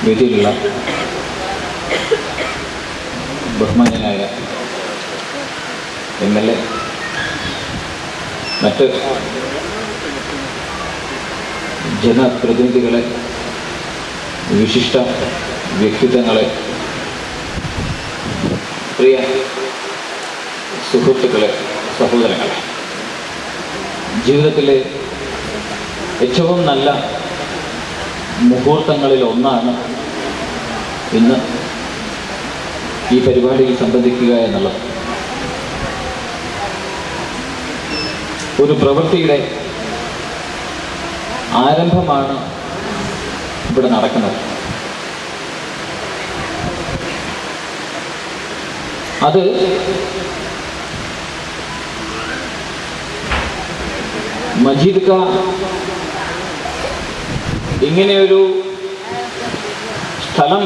വേദിയിലുള്ള ബഹുമാന്യനായ MLA, മറ്റ് ജനപ്രതിനിധികളെ, വിശിഷ്ട വ്യക്തിത്വങ്ങളെ, പ്രിയ സുഹൃത്തുക്കളെ, സഹോദരങ്ങളെ, ജീവിതത്തിലെ ഏറ്റവും നല്ല മുഹൂർത്തങ്ങളിൽ ഒന്നാണ് ഇന്ന് ഈ പരിപാടിയിൽ സംബന്ധിക്കുക എന്നുള്ളത്. ഒരു പ്രവൃത്തിയുടെ ആരംഭമാണ് ഇവിടെ നടക്കുന്നത്. അത് മജീദ് ക ഇങ്ങനെയൊരു സ്ഥലം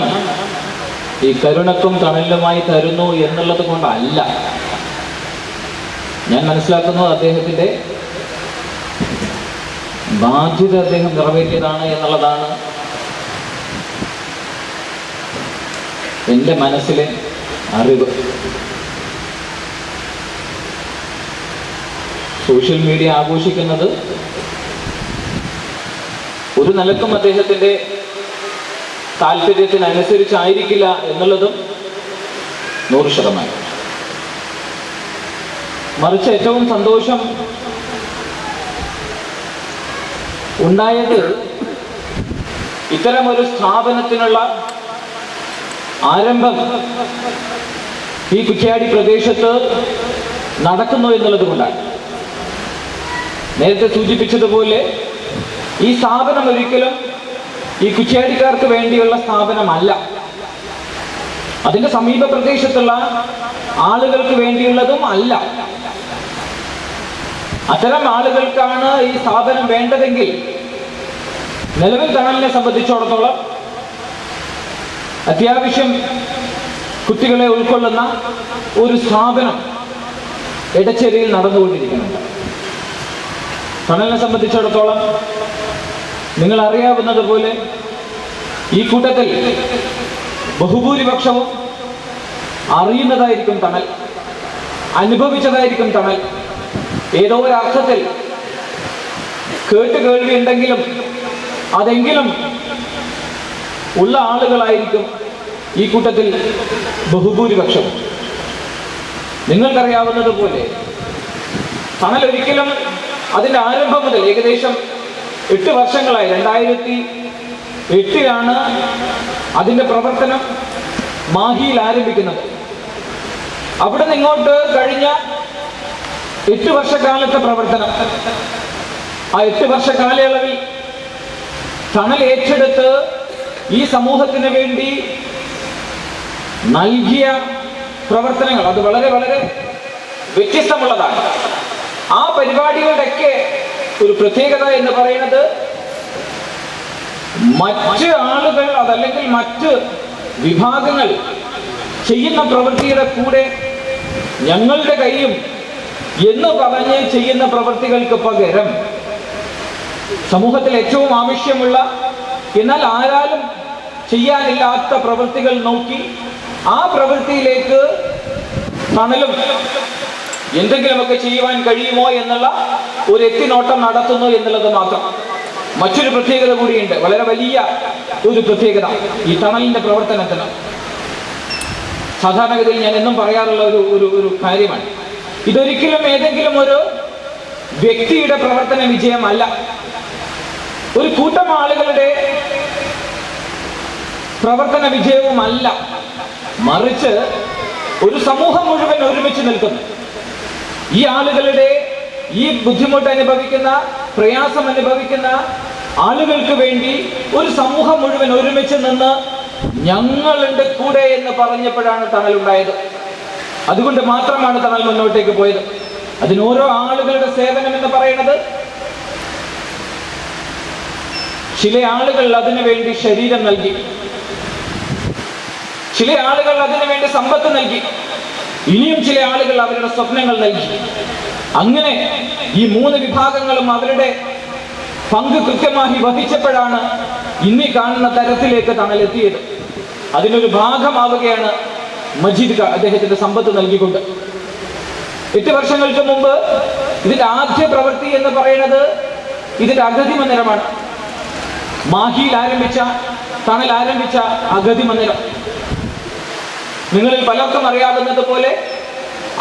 ഈ കരുണക്കും തണലുമായി തരുന്നു എന്നുള്ളത് കൊണ്ടല്ല. ഞാൻ മനസ്സിലാക്കുന്നത് അദ്ദേഹത്തിൻ്റെ ബാധ്യത അദ്ദേഹം നിറവേറ്റിയതാണ് എന്നുള്ളതാണ് എൻ്റെ മനസ്സിലെ അറിവ്. സോഷ്യൽ മീഡിയ ആഘോഷിക്കുന്നത് ഒരു നിലക്കും അദ്ദേഹത്തിൻ്റെ താല്പര്യത്തിനനുസരിച്ചായിരിക്കില്ല എന്നുള്ളതും 100%. മറിച്ച് ഏറ്റവും സന്തോഷം ഉണ്ടായത് ഇത്തരമൊരു സ്ഥാപനത്തിനുള്ള ആരംഭം ഈ കുറ്റ്യാടി പ്രദേശത്ത് നടക്കുന്നു എന്നുള്ളത് കൊണ്ടാണ്. നേരത്തെ സൂചിപ്പിച്ചതുപോലെ ഈ സ്ഥാപനം ഒരിക്കലും ഈ കുറ്റ്യാടിക്കാർക്ക് വേണ്ടിയുള്ള സ്ഥാപനമല്ല. അതിൻ്റെ സമീപ പ്രദേശത്തുള്ള ആളുകൾക്ക് വേണ്ടിയുള്ളതും അല്ല. അത്തരം ആളുകൾക്കാണ് ഈ സ്ഥാപനം വേണ്ടതെങ്കിൽ നിലവിൽ തണലിനെ സംബന്ധിച്ചിടത്തോളം അത്യാവശ്യം കുട്ടികളെ ഉൾക്കൊള്ളുന്ന ഒരു സ്ഥാപനം എടച്ചേരിയിൽ നടന്നുകൊണ്ടിരിക്കുന്നുണ്ട്. തണലിനെ സംബന്ധിച്ചിടത്തോളം നിങ്ങൾ അറിയാവുന്നത് പോലെ ഈ കൂട്ടത്തിൽ ബഹുഭൂരിപക്ഷവും അറിയുന്നതായിരിക്കും തണൽ, അനുഭവിച്ചതായിരിക്കും തണൽ. ഏതോ ഒരു അർത്ഥത്തിൽ കേൾവി ഉണ്ടെങ്കിലും അതെങ്കിലും ഉള്ള ആളുകളായിരിക്കും ഈ കൂട്ടത്തിൽ ബഹുഭൂരിപക്ഷം. നിങ്ങൾക്കറിയാവുന്നത് പോലെ തണൽ ഒരിക്കലും അതിൻ്റെ ആരംഭം മുതൽ ഏകദേശം 8 വർഷങ്ങളായി, 2008 അതിൻ്റെ പ്രവർത്തനം മാഹിയിൽ ആരംഭിക്കുന്നത്. അവിടെ നിന്ന് ഇങ്ങോട്ട് കഴിഞ്ഞ 8 വർഷക്കാലത്തെ പ്രവർത്തനം, ആ 8 വർഷ കാലയളവിൽ തണൽ ഏറ്റെടുത്ത് ഈ സമൂഹത്തിന് വേണ്ടി നൽകിയ പ്രവർത്തനങ്ങൾ അത് വളരെ വളരെ വ്യത്യസ്തമുള്ളതാണ്. ആ പരിപാടികളുടെയൊക്കെ ഒരു പ്രത്യേകത എന്ന് പറയുന്നത് മറ്റ് ആളുകൾ അതല്ലെങ്കിൽ മറ്റ് വിഭാഗങ്ങൾ ചെയ്യുന്ന പ്രവൃത്തിയുടെ കൂടെ ഞങ്ങളുടെ കൈയും എന്ന് പറഞ്ഞ് ചെയ്യുന്ന പ്രവൃത്തികൾക്ക് പകരം സമൂഹത്തിൽ ഏറ്റവും ആവശ്യമുള്ള എന്നാൽ ആരാലും ചെയ്യാനില്ലാത്ത പ്രവൃത്തികൾ നോക്കി ആ പ്രവൃത്തിയിലേക്ക് തണലും എന്തെങ്കിലുമൊക്കെ ചെയ്യുവാൻ കഴിയുമോ എന്നുള്ള ഒരു എത്തിനോട്ടം നടത്തുന്നു എന്നുള്ളത് മാത്രം. മറ്റൊരു പ്രത്യേകത കൂടിയുണ്ട്, വളരെ വലിയ ഒരു പ്രത്യേകത ഈ തണലിന്റെ പ്രവർത്തനത്തിന്. സാധാരണഗതിയിൽ ഞാൻ എന്നും പറയാറുള്ള ഒരു കാര്യമാണ്, ഇതൊരിക്കലും ഏതെങ്കിലും ഒരു വ്യക്തിയുടെ പ്രവർത്തന വിജയമല്ല, ഒരു കൂട്ടം ആളുകളുടെ പ്രവർത്തന വിജയവുമല്ല, മറിച്ച് ഒരു സമൂഹം മുഴുവൻ ഒരുമിച്ച് നിൽക്കുന്നു. ഈ ആളുകളുടെ ഈ ബുദ്ധിമുട്ട് അനുഭവിക്കുന്ന, പ്രയാസം അനുഭവിക്കുന്ന ആളുകൾക്ക് വേണ്ടി ഒരു സമൂഹം മുഴുവൻ ഒരുമിച്ച് നിന്ന് ഞങ്ങളുണ്ട് കൂടെ എന്ന് പറഞ്ഞപ്പോഴാണ് തണലുണ്ടായത്. അതുകൊണ്ട് മാത്രമാണ് തണൽ മുന്നോട്ടേക്ക് പോയത്. അതിന് ഓരോ ആളുകളുടെ സേവനം എന്ന് പറയുന്നത്, ചില ആളുകൾ അതിനു വേണ്ടി ശരീരം നൽകി, ചില ആളുകൾ അതിനു വേണ്ടി സമ്പത്ത് നൽകി, ഇനിയും ചില ആളുകൾ അവരുടെ സ്വപ്നങ്ങൾ നൽകി. അങ്ങനെ ഈ 3 വിഭാഗങ്ങളും അവരുടെ പങ്ക് കൃത്യമായി വഹിച്ചപ്പോഴാണ് ഇന്നീ കാണുന്ന തരത്തിലേക്ക് തണൽ എത്തിയത്. അതിനൊരു ഭാഗമാവുകയാണ് മജീദ് അദ്ദേഹത്തിന്റെ സമ്പത്ത് നൽകിക്കൊണ്ട്. 8 വർഷങ്ങൾക്ക് മുമ്പ് ഇതിന്റെ ആദ്യ പ്രവൃത്തി എന്ന് പറയുന്നത് ഇതിന്റെ അഗതി മന്ദിരമാണ്. മാഹിയിൽ ആരംഭിച്ച തണൽ ആരംഭിച്ച അഗതി മന്ദിരം നിങ്ങളിൽ പലർക്കും അറിയാവുന്നത് പോലെ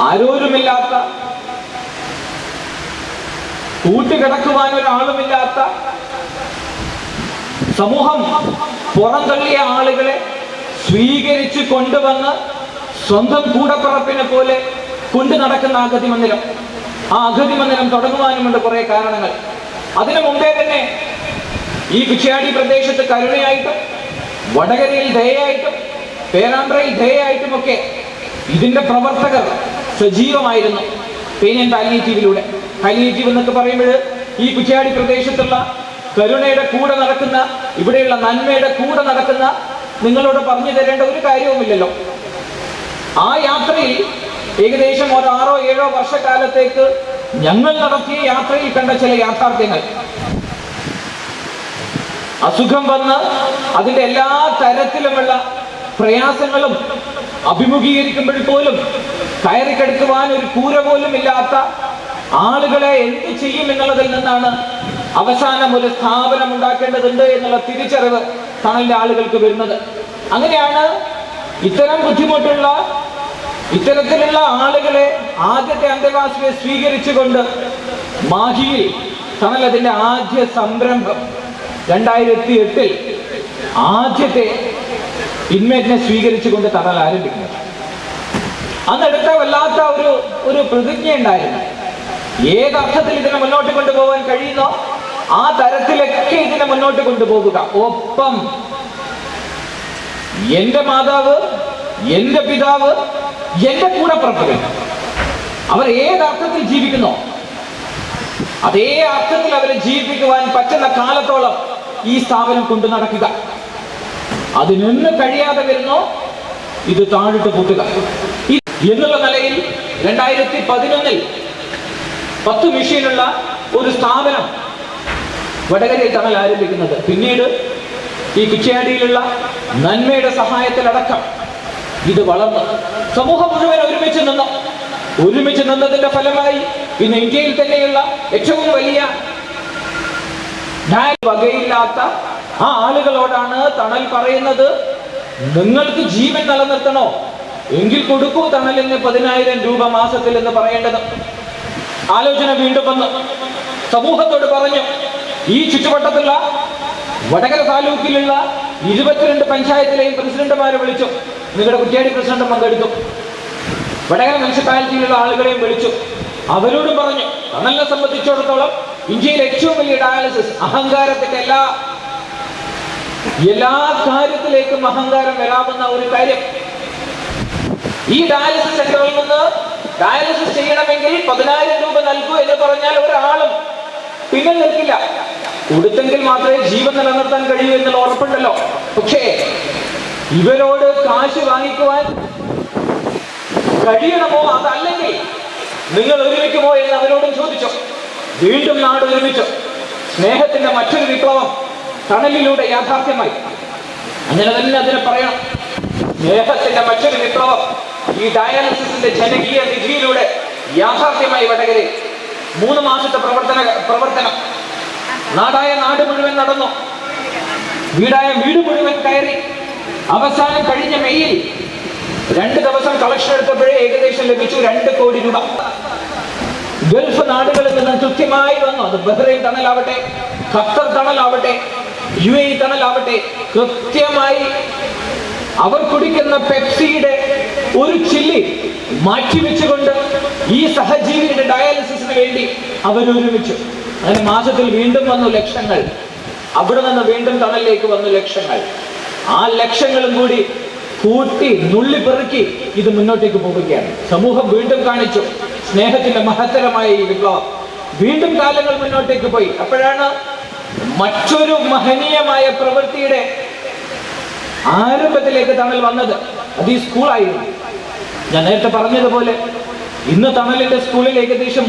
ആരോരുമില്ലാത്ത, കൂട്ടുകിടക്കുവാൻ ഒരാളുമില്ലാത്ത, സമൂഹം പുറന്തള്ളിയ ആളുകളെ സ്വീകരിച്ച് കൊണ്ടുവന്ന് സ്വന്തം കൂടപ്പിറപ്പിനെ പോലെ കൊണ്ടു നടക്കുന്ന അഗതി മന്ദിരം. ആ അഗതി മന്ദിരം തുടങ്ങുവാനുമുണ്ട് കുറെ കാരണങ്ങൾ. അതിനു മുമ്പേ തന്നെ ഈ കുറ്റ്യാടി പ്രദേശത്ത് കരുണയായിട്ടും വടകരയിൽ ദയയായിട്ടും പേരാമ്പ്രയിൽ ദയയായിട്ടുമൊക്കെ ഇതിന്റെ പ്രവർത്തകർ സജീവമായിരുന്നു. Pain and പാലിയേറ്റീവിലൂടെ. പാലിയേറ്റീവ് എന്നൊക്കെ പറയുമ്പോൾ ഈ കുറ്റ്യാടി പ്രദേശത്തുള്ള കരുണയുടെ കൂടെ നടക്കുന്ന, ഇവിടെയുള്ള നന്മയുടെ കൂടെ നടക്കുന്ന നിങ്ങളോട് പറഞ്ഞു തരേണ്ട ഒരു കാര്യവുമില്ലല്ലോ. ആ യാത്രയിൽ ഏകദേശം 6-7 വർഷക്കാലത്തേക്ക് ഞങ്ങൾ നടത്തിയ യാത്രയിൽ കണ്ട ചില യാഥാർത്ഥ്യങ്ങൾ. അസുഖം വന്ന് അതിന്റെ എല്ലാ തരത്തിലുമുള്ള പ്രയാസങ്ങളും അഭിമുഖീകരിക്കുമ്പോൾ പോലും കയറിക്കെടുക്കുവാൻ ഒരു കൂര പോലും ഇല്ലാത്ത ആളുകളെ എന്ത് ചെയ്യും എന്നുള്ളതിൽ നിന്നാണ് അവസാനം ഒരു സ്ഥാപനം ഉണ്ടാക്കേണ്ടതുണ്ട് എന്നുള്ള തിരിച്ചറിവ് തണലിന്റെ ആളുകൾക്ക് വരുന്നത്. അങ്ങനെയാണ് ഇത്തരം ബുദ്ധിമുട്ടുള്ള ഇത്തരത്തിലുള്ള ആളുകളെ ആദ്യത്തെ അന്തേവാസിയെ സ്വീകരിച്ചുകൊണ്ട് മാഹിയിൽ തണൽ അതിന്റെ ആദ്യ സംരംഭം 2008 ആദ്യത്തെ ഇൻമേറ്റിനെ സ്വീകരിച്ചുകൊണ്ട് തണൽ ആരംഭിക്കുന്നത്. അന്നെടുത്ത വല്ലാത്ത ഒരു പ്രതിജ്ഞ ഉണ്ടായിരുന്നു. ഏതർത്ഥത്തിൽ ഇതിനെ മുന്നോട്ട് കൊണ്ടുപോകാൻ കഴിയുന്നോ ആ തരത്തിലൊക്കെ ഇതിനെ മുന്നോട്ട് കൊണ്ടുപോകുക. ഒപ്പം എന്റെ മാതാവ്, എന്റെ പിതാവ്, എന്റെ കൂടപ്പിറപ്പുകൾ അവർ ഏതർത്ഥത്തിൽ ജീവിക്കുന്നോ അതേ അർത്ഥത്തിൽ അവരെ ജീവിപ്പിക്കുവാൻ പറ്റുന്ന കാലത്തോളം ഈ സ്ഥാപനം കൊണ്ടു നടക്കുക. അതിനൊന്നും കഴിയാതെ വരുന്നോ ഇത് താഴിട്ട് പൂട്ടുക എന്നുള്ള നിലയിൽ 2011 10 മെഷീനുള്ള ഒരു സ്ഥാപനം വടകരയിൽ തണൽ ആരംഭിക്കുന്നത്. പിന്നീട് ഈ കുറ്റ്യാടിയിലുള്ള നന്മയുടെ സഹായത്തിലടക്കം ഇത് വളർന്നു സമൂഹം മുഴുവൻ ഒരുമിച്ച് നിന്നതിന്റെ ഫലമായി ഇന്ന് ഇന്ത്യയിൽ തന്നെയുള്ള ഏറ്റവും വലിയ വകയില്ലാത്ത ആ ആളുകളോടാണ് തണൽ പറയുന്നത്, നിങ്ങൾക്ക് ജീവൻ നിലനിർത്തണോ എങ്കിൽ കൊടുക്കൂ തണലിന് 10,000 രൂപ മാസത്തിൽ എന്ന് പറയേണ്ടത്. ആലോചന വീണ്ടും വന്നു. സമൂഹത്തോട് പറഞ്ഞു, ഈ ചുറ്റുവട്ടത്തുള്ള വടകര താലൂക്കിലുള്ള 22 പഞ്ചായത്തിലെയും പ്രസിഡന്റുമാരെ വിളിച്ചു. നിങ്ങളുടെ കുറ്റ്യാടി പ്രസിഡന്റ് പങ്കെടുത്തു. വടകര മുനിസിപ്പാലിറ്റിയിലുള്ള ആളുകളെയും വിളിച്ചു. അവരോടും പറഞ്ഞു, തണലിനെ സംബന്ധിച്ചിടത്തോളം ഇന്ത്യയിലെ ഏറ്റവും വലിയ ഡയാലിസിസ്, അഹങ്കാരത്തിന്റെ എല്ലാ കാര്യത്തിലേക്കും അഹങ്കാരം വരാവുന്ന ഒരു കാര്യം. ഈ ഡയാലിസിസ് സെന്ററിൽ നിന്ന് ഡയാലിസിസ് ചെയ്യണമെങ്കിൽ 10,000 രൂപ നൽകൂ എന്ന് പറഞ്ഞാൽ ഒരാളും പിന്നെ നിൽക്കില്ല. കൊടുത്തെങ്കിൽ മാത്രമേ ജീവൻ നിലനിർത്താൻ കഴിയൂ എന്നുള്ള ഉറപ്പുണ്ടല്ലോ. പക്ഷേ ഇവരോട് കാശ് വാങ്ങിക്കുവാൻ കഴിയണമോ, അതല്ലെങ്കിൽ നിങ്ങൾ ഒരുമിക്കുമോ എന്ന് അവരോടും ചോദിച്ചു. വീണ്ടും നാട് ഒരുമിച്ചു. സ്നേഹത്തിന്റെ മറ്റൊരു വിപ്ലവം തണലിലൂടെ യാഥാർത്ഥ്യമായി. അങ്ങനെ തന്നെ അതിനെ പറയണം. സ്നേഹത്തിന്റെ മറ്റൊരു വിപ്ലവം ഈ ഡയാലിസിസിന്റെ ജനകീയ നിധിയിലൂടെ യാഥാർത്ഥ്യമായി വടകരയിൽ. 3 മാസത്തെ പ്രവർത്തനം നാടായ നാട് മുഴുവൻ നടന്നു. വീടായ വീട് മുഴുവൻ കയറി. അവസാനം കഴിഞ്ഞ മെയ്യിൽ 2 ദിവസം കളക്ഷൻ എടുത്തപ്പോഴേ ഏകദേശം ലഭിച്ചു 2 കോടി രൂപ. ഗൾഫ് നാടുകളിൽ നിന്ന് കൃത്യമായി വന്നു. അത് ബഹ്റൈൻ തണലാവട്ടെ, ഖത്തർ തണലാവട്ടെ, UAE തണലാവട്ടെ, കൃത്യമായി അവർ കുടിക്കുന്ന പെപ്സിയുടെ ഒരു ചില്ലി മാറ്റിവെച്ചുകൊണ്ട് ഈ സഹജീവിയുടെ ഡയാലിസിസിന് വേണ്ടി അവരൊരുമിച്ചു. അങ്ങനെ മാസത്തിൽ വീണ്ടും വന്നു ലക്ഷങ്ങൾ. അവിടെ നിന്ന് വീണ്ടും തണലിലേക്ക് വന്നു ലക്ഷങ്ങൾ. ആ ലക്ഷങ്ങളും കൂടി കൂട്ടി നുള്ളിപ്പെറുക്കി ഇത് മുന്നോട്ടേക്ക് പോവുകയാണ്. സമൂഹം വീണ്ടും കാണിച്ചു സ്നേഹത്തിന്റെ മഹത്തരമായ ഈ വിപ്ലവം. വീണ്ടും കാലങ്ങൾ മുന്നോട്ടേക്ക് പോയി. അപ്പോഴാണ് മറ്റൊരു മഹനീയമായ പ്രവൃത്തിയുടെ ആരംഭത്തിലേക്ക് തണൽ വന്നത്. അത് ഈ സ്കൂളായിരുന്നു. ഞാൻ നേരത്തെ പറഞ്ഞതുപോലെ ഇന്ന് തണലിന്റെ സ്കൂളിൽ ഏകദേശം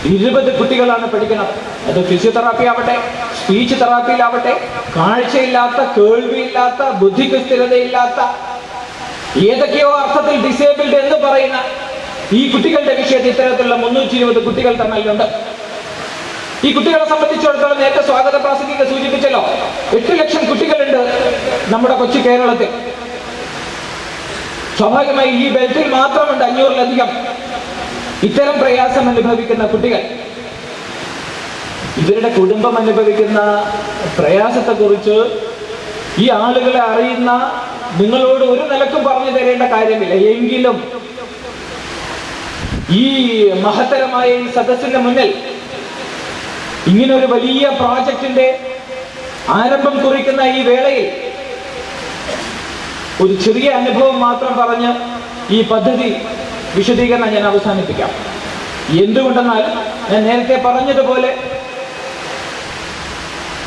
20 കുട്ടികളാണ് പഠിക്കുന്നത്. അത് ഫിസിയോതെറാപ്പി ആവട്ടെ, സ്പീച്ച് തെറാപ്പിയിലാവട്ടെ, കാഴ്ചയില്ലാത്ത, കേൾവിയില്ലാത്ത, ബുദ്ധിക്ക് സ്ഥിരതയില്ലാത്ത, ഏതൊക്കെയോ അർത്ഥത്തിൽ ഡിസേബിൾഡ് എന്ന് പറയുന്ന ഈ കുട്ടികളുടെ വിഷയത്തിൽ ഇത്തരത്തിലുള്ള 320 കുട്ടികൾ തമ്മിലുണ്ട്. ഈ കുട്ടികളെ സംബന്ധിച്ചിടത്തോളം നേരത്തെ സ്വാഗത പ്രാസംഗിക സൂചിപ്പിച്ചല്ലോ, 8 ലക്ഷം കുട്ടികളുണ്ട് നമ്മുടെ കൊച്ചു കേരളത്തിൽ. സ്വാഭാവികമായി ഈ ബെൽറ്റിൽ മാത്രമുണ്ട് 500-ലധികം ഇത്തരം പ്രയാസം അനുഭവിക്കുന്ന കുട്ടികൾ. ഇവരുടെ കുടുംബം അനുഭവിക്കുന്ന പ്രയാസത്തെക്കുറിച്ച് ഈ ആളുകളെ അറിയുന്ന നിങ്ങളോട് ഒരു നിലക്കും പറഞ്ഞു തരേണ്ട കാര്യമില്ല. എങ്കിലും ഈ മഹത്തരമായ ഈ സദസ്സിന്റെ മുന്നിൽ ഇങ്ങനെ ഒരു വലിയ പ്രോജക്റ്റിന്റെ ആരംഭം കുറിക്കുന്ന ഈ വേളയിൽ ഒരു ചെറിയ അനുഭവം മാത്രം പറഞ്ഞ് ഈ പദ്ധതി വിശദീകരണം ഞാൻ അവസാനിപ്പിക്കാം. എന്തുകൊണ്ടെന്നാൽ ഞാൻ നേരത്തെ പറഞ്ഞതുപോലെ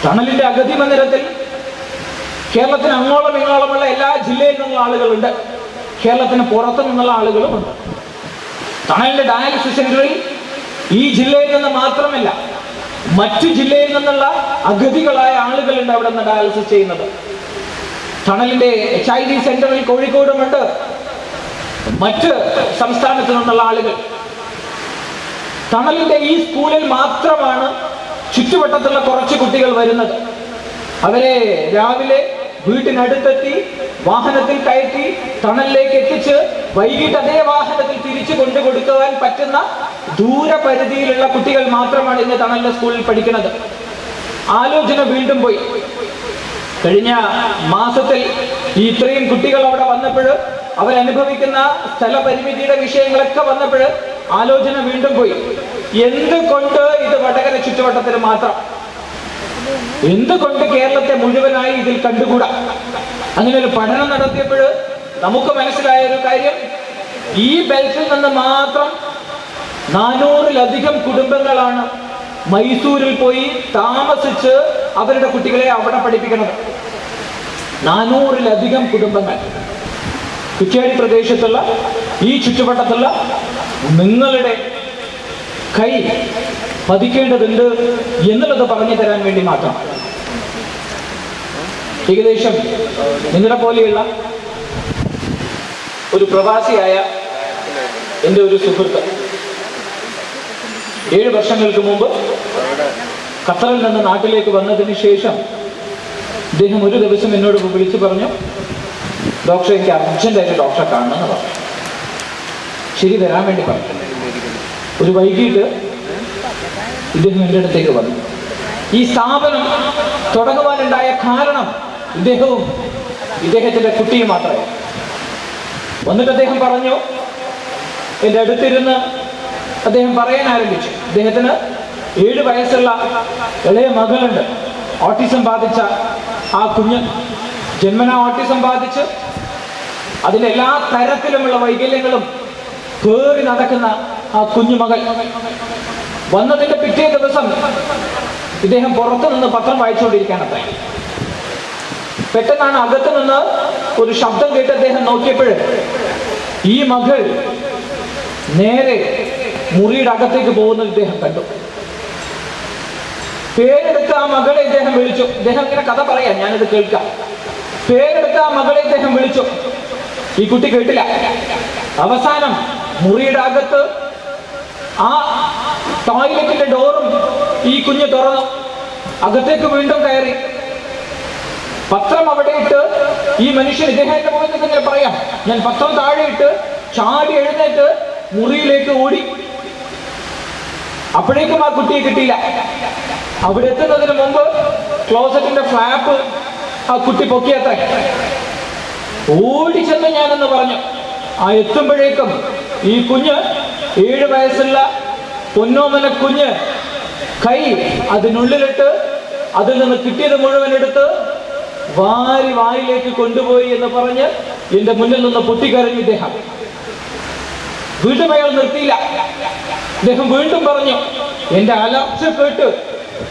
തണലിന്റെ അഗതി മന്ദിരത്തിൽ കേരളത്തിന് അങ്ങോളം ഇങ്ങോളമുള്ള എല്ലാ ജില്ലയിൽ നിന്നുള്ള ആളുകളുണ്ട്, കേരളത്തിന് പുറത്തു നിന്നുള്ള ആളുകളുമുണ്ട്. തണലിന്റെ ഡയാലിസിസ് സെന്ററിൽ ഈ ജില്ലയിൽ നിന്ന് മാത്രമല്ല, മറ്റു ജില്ലയിൽ നിന്നുള്ള അഗതികളായ ആളുകളുണ്ട് അവിടെ നിന്ന് ഡയാലിസിസ് ചെയ്യുന്നത്. തണലിന്റെ HIV സെന്ററിൽ കോഴിക്കോടുമുണ്ട് മറ്റ് സംസ്ഥാനത്ത് നിന്നുള്ള ആളുകൾ. തണലിന്റെ ഈ സ്കൂളിൽ മാത്രമാണ് ചുറ്റുവട്ടത്തുള്ള കുറച്ച് കുട്ടികൾ വരുന്നത്. അവരെ രാവിലെ വീട്ടിനടുത്തെത്തി വാഹനത്തിൽ കയറ്റി തണലിലേക്ക് എത്തിച്ച് വൈകിട്ട് അതേ വാഹനത്തിൽ തിരിച്ചു കൊണ്ടുകൊടുക്കുവാൻ പറ്റുന്ന ദൂരപരിധിയിലുള്ള കുട്ടികൾ മാത്രമാണ് ഇന്ന് തണലിന്റെ സ്കൂളിൽ പഠിക്കുന്നത്. ആലോചന വീണ്ടും പോയി. കഴിഞ്ഞ മാസത്തിൽ ഈ ഇത്രയും കുട്ടികൾ അവിടെ വന്നപ്പോൾ അവരനുഭവിക്കുന്ന സ്ഥലപരിമിതിയുടെ വിഷയങ്ങളൊക്കെ വന്നപ്പോൾ ആലോചന വീണ്ടും പോയി. എന്തുകൊണ്ട് ഇത് വടകര ചുറ്റുവട്ടത്തിന് മാത്രം, എന്തുകൊണ്ട് കേരളത്തെ മുഴുവനായി ഇതിൽ കണ്ടുകൂടാ? അങ്ങനെ ഒരു പഠനം നടത്തിയപ്പോൾ നമുക്ക് മനസ്സിലായ ഒരു കാര്യം, ഈ ബെൽറ്റിൽ നിന്ന് മാത്രം 400-ലധികം കുടുംബങ്ങളാണ് മൈസൂരിൽ പോയി താമസിച്ച് അവരുടെ കുട്ടികളെ അവിടെ പഠിപ്പിക്കുന്നത്. 400-ലധികം കുടുംബങ്ങൾ. കുറ്റ്യാടി പ്രദേശത്തുള്ള ഈ ചുറ്റുവട്ടത്തുള്ള നിങ്ങളുടെ കൈ പതിക്കേണ്ടതുണ്ട് എന്നുള്ളത് പറഞ്ഞു തരാൻ വേണ്ടി മാത്രം. ഏകദേശം നിങ്ങളുടെ പോലെയുള്ള ഒരു പ്രവാസിയായ എൻ്റെ ഒരു സുഹൃത്ത് 7 വർഷങ്ങൾക്ക് മുമ്പ് ഖത്തറിൽ നിന്ന് നാട്ടിലേക്ക് വന്നതിന് ശേഷം അദ്ദേഹം ഒരു ദിവസം എന്നോട് വിളിച്ചു പറഞ്ഞു, ഡോക്ടർ എനിക്ക് അർജന്റായിട്ട് ഡോക്ടറെ കാണണമെന്ന് പറഞ്ഞു. ശരി, വരാൻ വേണ്ടി പറഞ്ഞു. ഒരു വൈകിട്ട് ഇദ്ദേഹം എൻ്റെ അടുത്തേക്ക് വന്നു. ഈ സ്ഥാപനം തുടങ്ങുവാനുണ്ടായ കാരണം ഇദ്ദേഹവും ഇദ്ദേഹത്തിന്റെ കുട്ടിയും മാത്രമേ. വന്നിട്ട് അദ്ദേഹം പറഞ്ഞു, എൻ്റെ അടുത്തിരുന്ന് അദ്ദേഹം പറയാൻ ആരംഭിച്ചു. അദ്ദേഹത്തിന് 7 വയസ്സുള്ള ഇളയ മകളുണ്ട്, ഓട്ടിസം ബാധിച്ച ആ കുഞ്ഞ്. ജന്മനാ ഓട്ടിസം ബാധിച്ച് അതിൻ്റെ എല്ലാ തരത്തിലുമുള്ള വൈകല്യങ്ങളും പേറി നടക്കുന്ന ആ കുഞ്ഞു മകൾ. വന്നതിന്റെ പിറ്റേ ദിവസം ഇദ്ദേഹം പുറത്തു നിന്ന് പത്രം വായിച്ചുകൊണ്ടിരിക്കാനത്രേ. പെട്ടെന്നാണ് അകത്ത് നിന്ന് ഒരു ശബ്ദം കേട്ട് അദ്ദേഹം നോക്കിയപ്പോൾ ഈ മകൾ നേരെ മുറിയുടെ അകത്തേക്ക് പോകുന്നത് ഇദ്ദേഹം കണ്ടു. പേരെടുത്ത് ആ മകളെ ഇദ്ദേഹം വിളിച്ചു. ഇദ്ദേഹം ഇങ്ങനെ കഥ പറയാം, ഞാനിത് കേൾക്കാം. പേരെടുത്ത് ആ മകളെ ഇദ്ദേഹം വിളിച്ചു. ഈ കുട്ടി കേട്ടില്ല. അവസാനം മുറിയുടെ അകത്ത് ആ ടോയ്ലറ്റിന്റെ ഡോറും ഈ കുഞ്ഞ് തുറന്നു. അകത്തേക്ക് വീണ്ടും കയറി. പത്രം അവിടെ ഇട്ട് ഈ മനുഷ്യൻ, ഇദ്ദേഹത്തിന്റെ മുഖത്ത് ഇങ്ങനെ പറയാം, ഞാൻ പത്രം താഴെ ഇട്ട് ചാടി എഴുന്നേറ്റ് മുറിയിലേക്ക് ഓടി. അപ്പോഴേക്കും ആ കുട്ടിയെ കിട്ടിയില്ല. അവിടെ എത്തുന്നതിന് മുമ്പ് ക്ലോസറ്റിന്റെ ഫ്ലാപ്പ് ആ കുട്ടി പൊക്കിയത്രേ. ഓടിച്ചെന്ന് ഞാനെന്ന് പറഞ്ഞു. ആ എത്തുമ്പോഴേക്കും ഈ കുഞ്ഞ്, 7 വയസ്സുള്ള പൊന്നോമന കുഞ്ഞ്, കൈ അതിനുള്ളിലിട്ട് അതിൽ നിന്ന് കിട്ടിയത് മുഴുവൻ എടുത്ത് വാരി വായിലേക്ക് കൊണ്ടുപോയി എന്ന് പറഞ്ഞ് എന്റെ മുന്നിൽ നിന്ന് പൊട്ടിക്കരഞ്ഞു ഇദ്ദേഹം. വീണ്ടും അയാൾ നിർത്തിയില്ല. അദ്ദേഹം വീണ്ടും പറഞ്ഞു, എന്റെ അലർച്ച കേട്ട്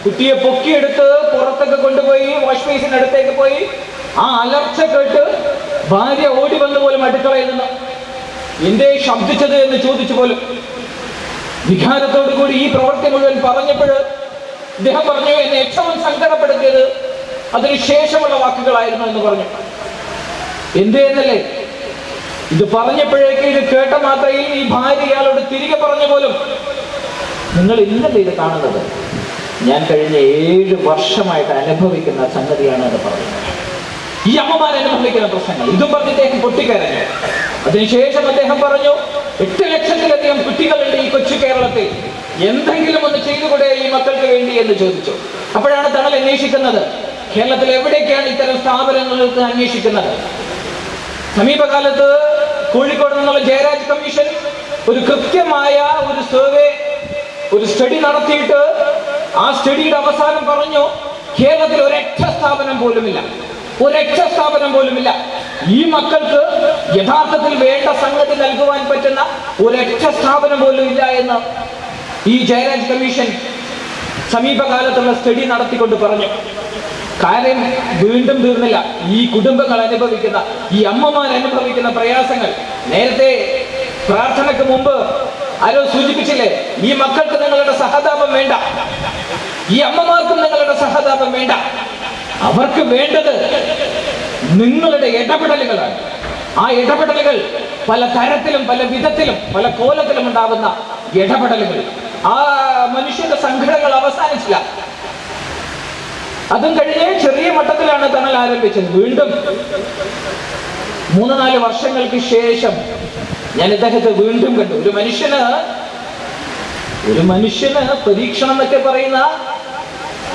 കുട്ടിയെ പൊക്കിയെടുത്ത് പുറത്തൊക്കെ കൊണ്ടുപോയി വാഷ് ബേസിനടുത്തേക്ക് പോയി. ആ അലർച്ച കേട്ട് ഭാര്യ ഓടി വന്നു പോലും അടുക്കളയിൽ നിന്ന് എന്തേ ശബ്ദിച്ചത് എന്ന് ചോദിച്ചു പോലും. വികാരത്തോടു കൂടി ഈ പ്രവൃത്തി മുഴുവൻ പറഞ്ഞപ്പോൾ ഇദ്ദേഹം പറഞ്ഞു, എന്നെ ഏറ്റവും സങ്കടപ്പെടുത്തിയത് അതിനുശേഷമുള്ള വാക്കുകളായിരുന്നു എന്ന് പറഞ്ഞു. എന്തേന്നല്ലേ, ഇത് പറഞ്ഞപ്പോഴേക്ക് ഇത് കേട്ട മാത്രയിൽ ഈ ഭാര്യ ഇയാളോട് തിരികെ പറഞ്ഞു പോലും, നിങ്ങൾ ഇന്നല്ലേ ഇത് കാണുന്നത്, ഞാൻ കഴിഞ്ഞ 7 വർഷമായിട്ട് അനുഭവിക്കുന്ന സംഗതിയാണ് എന്ന് പറയുന്നത്. ഈ അമ്മമാർ അനുഭവിക്കുന്ന പ്രശ്നങ്ങൾ ഇതും പറഞ്ഞ് അദ്ദേഹം പൊട്ടിക്കരഞ്ഞു. അതിനുശേഷം അദ്ദേഹം പറഞ്ഞു, 8 ലക്ഷത്തിലധികം കുട്ടികളുണ്ട് ഈ കൊച്ചു കേരളത്തിൽ, എന്തെങ്കിലും ഒന്ന് ചെയ്തുകൂടെ ഈ മക്കൾക്ക് വേണ്ടി എന്ന് ചോദിച്ചു. അപ്പോഴാണ് തണൽ അന്വേഷിക്കുന്നത്, കേരളത്തിൽ എവിടേക്കാണ് ഇത്തരം സ്ഥാപനങ്ങൾക്ക് അന്വേഷിക്കുന്നത്. സമീപകാലത്ത് കോഴിക്കോട് നിന്നുള്ള ജയരാജ് കമ്മീഷൻ ഒരു കൃത്യമായ ഒരു സർവേ, ഒരു സ്റ്റഡി നടത്തിയിട്ട് ആ സ്റ്റഡിയുടെ അവസാനം പറഞ്ഞു, കേരളത്തിൽ ഒരൊറ്റ സ്ഥാപനം പോലുമില്ല, ഒരൊറ്റ സ്ഥാപനം പോലുമില്ല ഈ മക്കൾക്ക് യഥാർത്ഥത്തിൽ വേണ്ട സംഗതി നൽകുവാൻ പറ്റുന്ന ഒരൊറ്റ സ്ഥാപനം പോലും ഇല്ല എന്ന് ഈ ജയരാജ് കമ്മീഷൻ സമീപകാലത്തുള്ള സ്റ്റഡി നടത്തിക്കൊണ്ട് പറഞ്ഞു. കാര്യം വീണ്ടും തീർന്നില്ല. ഈ കുടുംബങ്ങൾ അനുഭവിക്കുന്ന, ഈ അമ്മമാർ അനുഭവിക്കുന്ന പ്രയാസങ്ങൾ. നേരത്തെ പ്രാർത്ഥനയ്ക്ക് മുമ്പ് ആരോ സൂചിപ്പിച്ചില്ലേ, ഈ മക്കൾക്ക് നിങ്ങളുടെ സഹതാപം വേണ്ട, ഈ അമ്മമാർക്കും നിങ്ങളുടെ സഹതാപം വേണ്ട, അവർക്ക് വേണ്ടത് നിങ്ങളുടെ ഇടപെടലുകളാണ്. ആ ഇടപെടലുകൾ പല തരത്തിലും പല വിധത്തിലും പല കോലത്തിലും ഉണ്ടാകുന്ന ഇടപെടലുകൾ. ആ മനുഷ്യന്റെ സങ്കടങ്ങൾ അവസാനിച്ചില്ല. അതും കഴിഞ്ഞ് ചെറിയ മട്ടത്തിലാണ് തണൽ ആരംഭിച്ചത്. വീണ്ടും 3-4 വർഷങ്ങൾക്ക് ശേഷം ഞാൻ ഇദ്ദേഹത്തെ വീണ്ടും കണ്ടു. ഒരു മനുഷ്യന് പരീക്ഷണം എന്നൊക്കെ പറയുന്ന,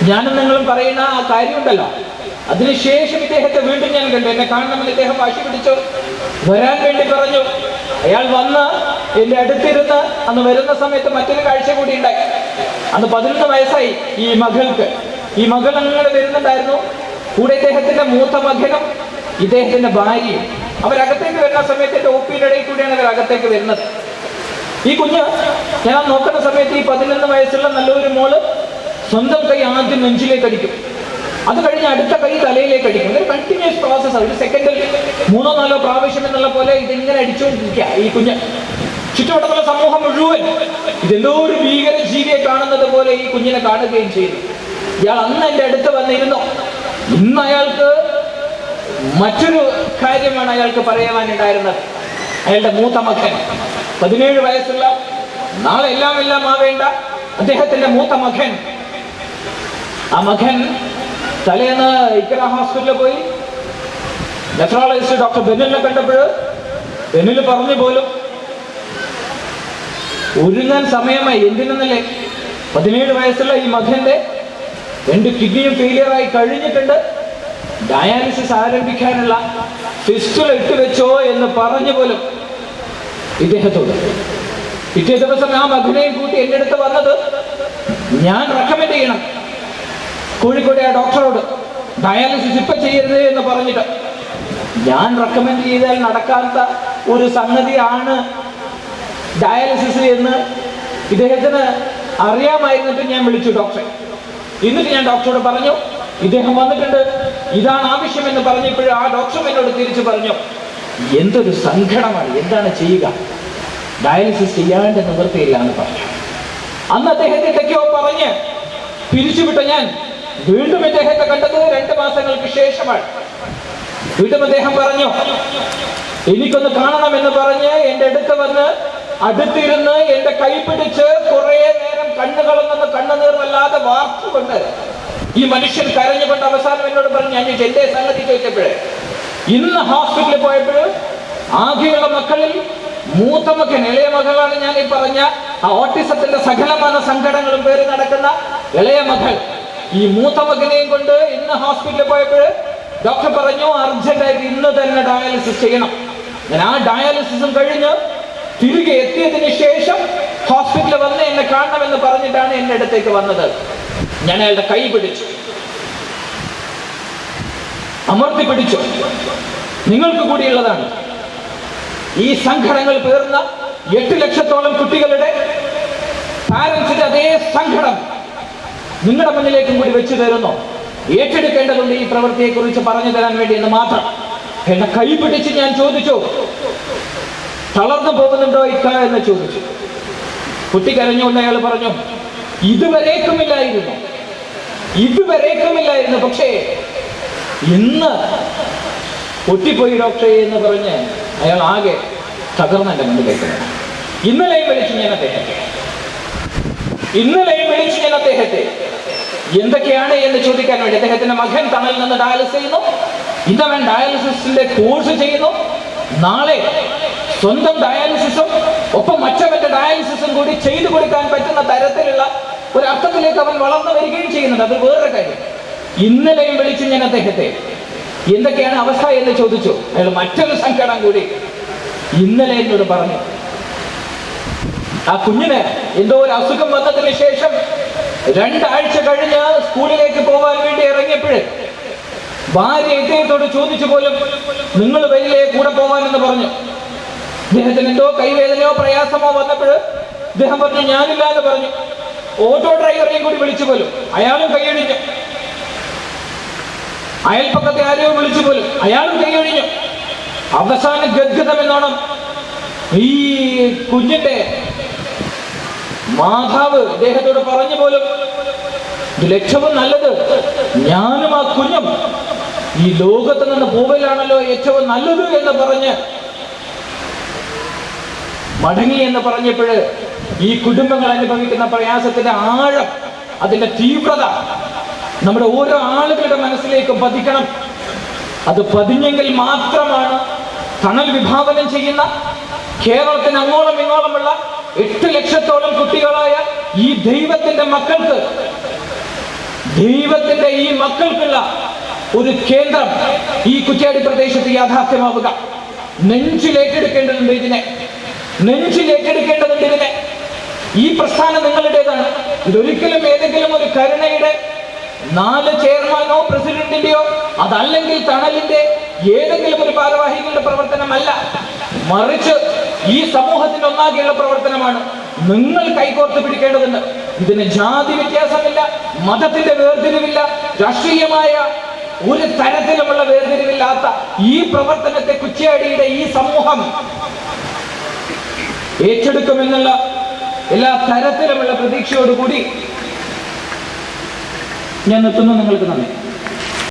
ഞാനും നിങ്ങളും പറയുന്ന ആ കാര്യമുണ്ടല്ലോ, അതിനുശേഷം ഇദ്ദേഹത്തെ വീണ്ടും ഞാൻ കണ്ടു. എന്നെ കാണണമെന്ന് ഇദ്ദേഹം വാശി പിടിച്ചു, വരാൻ വേണ്ടി പറഞ്ഞു. അയാൾ വന്ന് എന്റെ അടുത്തിരുന്ന്, അന്ന് വരുന്ന സമയത്ത് മറ്റൊരു കാഴ്ച കൂടി ഉണ്ടായി. അന്ന് 11 വയസ്സായി ഈ മകൾക്ക്. ഈ മകൾ അങ്ങനെ വരുന്നുണ്ടായിരുന്നു. കൂടെ ഇദ്ദേഹത്തിന്റെ മൂത്ത മകനും ഇദ്ദേഹത്തിന്റെ ഭാര്യയും. അവരകത്തേക്ക് വരുന്ന സമയത്ത് എന്റെ ഒപ്പിയുടെ ഇടയിൽ കൂടിയാണ് അവർ അകത്തേക്ക് വരുന്നത്. ഈ കുഞ്ഞ് ഞാൻ നോക്കുന്ന സമയത്ത് ഈ 11 വയസ്സുള്ള നല്ലൊരു മോള് സ്വന്തം കൈ ആദ്യം നെഞ്ചിലേക്ക് അടിക്കും, അത് കഴിഞ്ഞ് അടുത്ത കൈ തലയിലേക്ക് അടിക്കും. ഇതൊരു കണ്ടിന്യൂസ് പ്രോസസ്സാണ്. ഒരു സെക്കൻഡിൽ 3-4 പ്രാവശ്യം എന്നുള്ള പോലെ ഇതിങ്ങനെ അടിച്ചുകൊണ്ടിരിക്കുക ഈ കുഞ്ഞ്. ചുറ്റുവട്ടത്തുള്ള സമൂഹം മുഴുവൻ ഇതെന്തോ ഒരു ഭീകര ജീവിയെ കാണുന്നത് പോലെ ഈ കുഞ്ഞിനെ കാണുകയും ചെയ്യുന്നു. ഇയാൾ അന്ന് എൻ്റെ അടുത്ത് വന്നിരുന്നു. ഇന്ന് അയാൾക്ക് മറ്റൊരു കാര്യമാണ് അയാൾക്ക് പറയുവാനുണ്ടായിരുന്നത്. അയാളുടെ മൂത്ത മകൻ, 17 വയസ്സുള്ള, നാളെ എല്ലാം ആവേണ്ട അദ്ദേഹത്തിന്റെ മൂത്ത മകൻ. ആ മകൻ തലേന്ന് ഇക്കര ഹോസ്പിറ്റലിൽ പോയി നെഫ്രോളജിസ്റ്റ് ഡോക്ടർ ബെന്നിലിനെ കണ്ടപ്പോൾ ബെന്നിൽ പറഞ്ഞു പോലും, ഒരുങ്ങാൻ സമയമായി. എന്തിനെന്നല്ലേ, 17 വയസ്സുള്ള ഈ മകന്റെ 2 കിഡ്നിയും ഫെയിലിയറായി കഴിഞ്ഞിട്ടുണ്ട്, ഡയാലിസിസ് ആരംഭിക്കാനുള്ള ഫിസ്റ്റുല ഇട്ടുവെച്ചോ എന്ന് പറഞ്ഞു പോലും ഇദ്ദേഹത്തോട്. പിറ്റേ ദിവസം ആ മകനെയും കൂട്ടി എൻ്റെ അടുത്ത് വന്നത്, ഞാൻ റെക്കമെൻഡ് ചെയ്യണം കോഴിക്കോട്ടെ ആ ഡോക്ടറോട് ഡയാലിസിസ് ഇപ്പൊ ചെയ്യരുത് എന്ന് പറഞ്ഞിട്ട്. ഞാൻ റെക്കമെൻഡ് ചെയ്താൽ നടക്കാത്ത ഒരു സംഗതിയാണ് ഡയാലിസിസ് എന്ന് ഇദ്ദേഹത്തിന് അറിയാമായിരുന്നിട്ട് ഞാൻ വിളിച്ചു ഡോക്ടറെ. എന്നിട്ട് ഞാൻ ഡോക്ടറോട് പറഞ്ഞു, ഇദ്ദേഹം വന്നിട്ടുണ്ട്, ഇതാണ് ആവശ്യമെന്ന് പറഞ്ഞപ്പോഴും ആ ഡോക്ടർ എന്നോട് തിരിച്ചു പറഞ്ഞു, എന്തൊരു സങ്കടമാണ്, എന്താണ് ചെയ്യുക, ഡയാലിസിസ് ചെയ്യാണ്ട് നിവൃത്തിയില്ല എന്ന് പറഞ്ഞു. അന്ന് അദ്ദേഹത്തെ എന്തൊക്കെയോ പറഞ്ഞ് പിരിച്ചുവിട്ട ഞാൻ വീണ്ടും ഇദ്ദേഹത്തെ കണ്ടത് 2 മാസങ്ങൾക്ക് ശേഷമാണ്. വീണ്ടും അദ്ദേഹം പറഞ്ഞു, എനിക്കൊന്ന് കാണണമെന്ന് പറഞ്ഞ് എൻ്റെ അടുത്ത് വന്ന് അടുത്തിരുന്ന് എൻ്റെ കൈ പിടിച്ച് കുറെ നേരം കണ്ണുകളിൽ നിന്ന് കണ്ണുനീർ വല്ലാതെ വാർത്തുകൊണ്ട് ഈ മനുഷ്യൻ കരഞ്ഞുകൊണ്ട് അവസാനം എന്നോട് പറഞ്ഞു, ഞാൻ എന്റെ സംഗതി ചോദിച്ചപ്പോഴേ, ഇന്ന് ഹോസ്പിറ്റലിൽ പോയപ്പോൾ ആകെയുള്ള മക്കളിൽ മൂത്ത മകൻ, ഇളയ മകളാണ് ഞാൻ ഈ പറഞ്ഞ ആ ഓട്ടിസത്തിന്റെ സകലമായ സങ്കടങ്ങളും പേര് നടക്കുന്ന ഇളയ മകൾ, ഈ മൂത്ത മകനെയും കൊണ്ട് ഇന്ന് ഹോസ്പിറ്റലിൽ പോയപ്പോൾ ഡോക്ടർ പറഞ്ഞു, അർജന്റായിട്ട് ഇന്ന് തന്നെ ഡയാലിസിസ് ചെയ്യണം. ഞാൻ ആ ഡയാലിസിസും കഴിഞ്ഞ് തിരികെ എത്തിയതിന് ശേഷം ഹോസ്പിറ്റലിൽ വന്ന് എന്നെ കാണണമെന്ന് പറഞ്ഞിട്ടാണ് എന്റെ അടുത്തേക്ക് വന്നത്. ഞാൻ അയാളുടെ കൈ പിടിച്ചു, അമർത്തി പിടിച്ചു. നിങ്ങൾക്ക് കൂടിയുള്ളതാണ് ഈ സങ്കടങ്ങൾ പേർന്ന 8 ലക്ഷത്തോളം കുട്ടികളുടെ പാരന്റ്സിന്റെ അതേ സങ്കടം നിങ്ങളുടെ മുന്നിലേക്കും കൂടി വെച്ചു തരുന്നു. ഏറ്റെടുക്കേണ്ടതുണ്ട് ഈ പ്രവൃത്തിയെ കുറിച്ച് പറഞ്ഞു തരാൻ വേണ്ടി എന്ന് മാത്രം. എന്നെ കൈ പിടിച്ച് ഞാൻ ചോദിച്ചു, തളർന്നു പോകുന്നുണ്ടോ ഇക്ക എന്ന് ചോദിച്ചു. കുട്ടി കരഞ്ഞുകൊണ്ട് അയാൾ പറഞ്ഞു, ഇതുവരേക്കുമില്ലായിരുന്നു, പക്ഷേ ഇന്ന് പൊട്ടിപ്പോയി ഡോക്ടറെ എന്ന് പറഞ്ഞ് അയാൾ ആകെ തകർന്ന എൻ്റെ മുന്നിലേക്കുന്നത്. ഇന്നലെയും വിളിച്ചു ഞാൻ അദ്ദേഹത്തെ എന്തൊക്കെയാണ് എന്ന് ചോദിക്കാൻ വേണ്ടി. അദ്ദേഹത്തിന്റെ മകൻ തണലിൽ നിന്ന് ഡയാലിസിസ് ചെയ്യുന്നു, ഇന്നവൻ ഡയാലിസിന്റെ കോഴ്സ് ചെയ്യുന്നു. നാളെ സ്വന്തം ഡയാലിസിസും ഒപ്പം മറ്റവന്റെ ഡയാലിസിസും കൂടി ചെയ്തു കൊടുക്കാൻ പറ്റുന്ന തരത്തിലുള്ള ഒരു അർത്ഥത്തിലേക്ക് അവൻ വളർന്നു വരികയും ചെയ്യുന്നുണ്ട്. അത് വേറൊരു കാര്യം. ഇന്നലെയും വിളിച്ചു ഞാൻ അദ്ദേഹത്തെ, എന്തൊക്കെയാണ് അവസ്ഥ എന്ന് ചോദിച്ചു. അയാൾ മറ്റൊരു സങ്കടം കൂടി ഇന്നലെ എന്നോട് പറഞ്ഞു. ആ കുഞ്ഞിന് എന്തോ ഒരു അസുഖം വന്നതിന് ശേഷം 2 ആഴ്ച കഴിഞ്ഞ് സ്കൂളിലേക്ക് പോകാൻ വേണ്ടി ഇറങ്ങിയപ്പോഴേ ഭാര്യ ഇദ്ദേഹത്തോട് ചോദിച്ചു പോലും, നിങ്ങൾ വരില്ലേ കൂടെ പോകാനെന്ന് പറഞ്ഞു. അദ്ദേഹത്തിന് എന്തോ കൈവേദനയോ പ്രയാസമോ വന്നപ്പോൾ അദ്ദേഹം പറഞ്ഞു ഞാനില്ല എന്ന് പറഞ്ഞു. ഓട്ടോ ഡ്രൈവറെയും കൂടി വിളിച്ചു പോലും അയാളും കൈയടിഞ്ഞു. അയൽപ്പക്കത്തെ ആരെയോ വിളിച്ചു പോലും അയാളും കൈയടിഞ്ഞു. അവസാനം ഗദ്ഗതം എന്നോണം ഈ കുഞ്ഞിന്റെ മാതാവ് ഇദ്ദേഹത്തോട് പറഞ്ഞു പോലും, ലക്ഷ്യവും നല്ലത് ഞാനും ആ കുഞ്ഞും ഈ ലോകത്ത് നിന്ന് പോവലാണല്ലോ ഏറ്റവും നല്ലത് എന്ന് പറഞ്ഞ് മടങ്ങി എന്ന് പറഞ്ഞപ്പോൾ ഈ കുടുംബങ്ങൾ അനുഭവിക്കുന്ന പ്രയാസത്തിന്റെ ആഴം, അതിന്റെ തീവ്രത നമ്മുടെ ഓരോ ആളുകളുടെ മനസ്സിലേക്ക് പതിക്കണം. അത് പതിഞ്ഞെങ്കിൽ മാത്രമാണ് തണൽ വിഭാവനം ചെയ്യുന്ന കേരളത്തിന് അങ്ങോളം ഇങ്ങോളമുള്ള 8 ലക്ഷത്തോളം കുട്ടികളായ ഈ ദൈവത്തിന്റെ മക്കൾക്കുള്ള ഒരു കേന്ദ്രം ഈ കുറ്റ്യാടി പ്രദേശത്ത് യാഥാർത്ഥ്യമാവുക. നെഞ്ചിലേറ്റെടുക്കേണ്ടതുണ്ട് ഇതിനെ. ഈ പ്രസ്ഥാനം നിങ്ങളുടേതാണ്. ഇതൊരിക്കലും ഏതെങ്കിലും ഒരു കരുണയുടെ 4 ചെയർമാനോ പ്രസിഡന്റിന്റെയോ അതല്ലെങ്കിൽ തണലിന്റെ ഏതെങ്കിലും ഒരു ഭാരവാഹികളുടെ പ്രവർത്തനമല്ല, മറിച്ച് ഈ സമൂഹത്തിന് ഒന്നാകെയുള്ള പ്രവർത്തനമാണ്. നിങ്ങൾ കൈകോർത്ത് പിടിക്കേണ്ടതുണ്ട്. ഇതിന് ജാതി വ്യത്യാസമില്ല, മതത്തിന്റെ വേർതിരിവില്ല, രാഷ്ട്രീയമായ ഒരു തരത്തിലുമുള്ള വേർതിരിവില്ലാത്ത ഈ പ്രവർത്തനത്തെ കുറ്റ്യാടിയുടെ ഈ സമൂഹം ഏറ്റെടുക്കുമെന്നുള്ള എല്ലാ തരത്തിലുമുള്ള പ്രതീക്ഷയോടുകൂടി ഞാൻ നിർത്തുന്നു. നിങ്ങൾക്ക് നന്ദി.